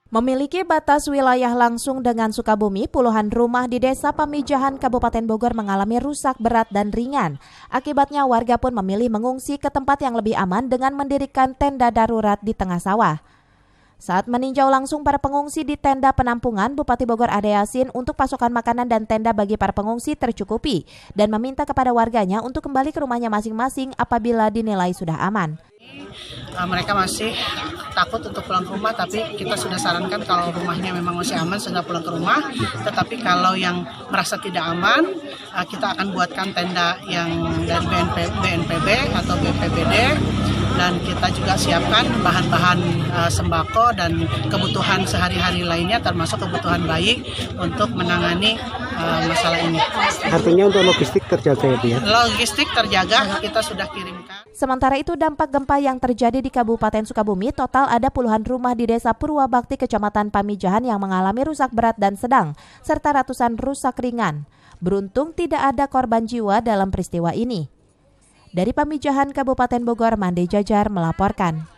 Memiliki batas wilayah langsung dengan Sukabumi, puluhan rumah di Desa Pamijahan, Kabupaten Bogor mengalami rusak berat dan ringan. Akibatnya warga pun memilih mengungsi ke tempat yang lebih aman dengan mendirikan tenda darurat di tengah sawah. Saat meninjau langsung para pengungsi di tenda penampungan, Bupati Bogor Ade Yasin untuk pasokan makanan dan tenda bagi para pengungsi tercukupi dan meminta kepada warganya untuk kembali ke rumahnya masing-masing apabila dinilai sudah aman. Mereka masih takut untuk pulang ke rumah, tapi kita sudah sarankan kalau rumahnya memang masih aman sudah pulang ke rumah. Tetapi kalau yang merasa tidak aman, kita akan buatkan tenda yang dari BNPB atau BPBD, dan kita juga siapkan bahan-bahan sembako dan kebutuhan sehari-hari lainnya, termasuk kebutuhan bayi untuk menangani masalah ini. Artinya untuk logistik terjaga ya? Logistik terjaga, kita sudah kirimkan. Sementara itu, dampak gempa yang terjadi di Kabupaten Sukabumi, total ada puluhan rumah di Desa Purwabakti, Kecamatan Pamijahan yang mengalami rusak berat dan sedang, serta ratusan rusak ringan. Beruntung tidak ada korban jiwa dalam peristiwa ini. Dari Pamijahan, Kabupaten Bogor, Mande Jajar melaporkan.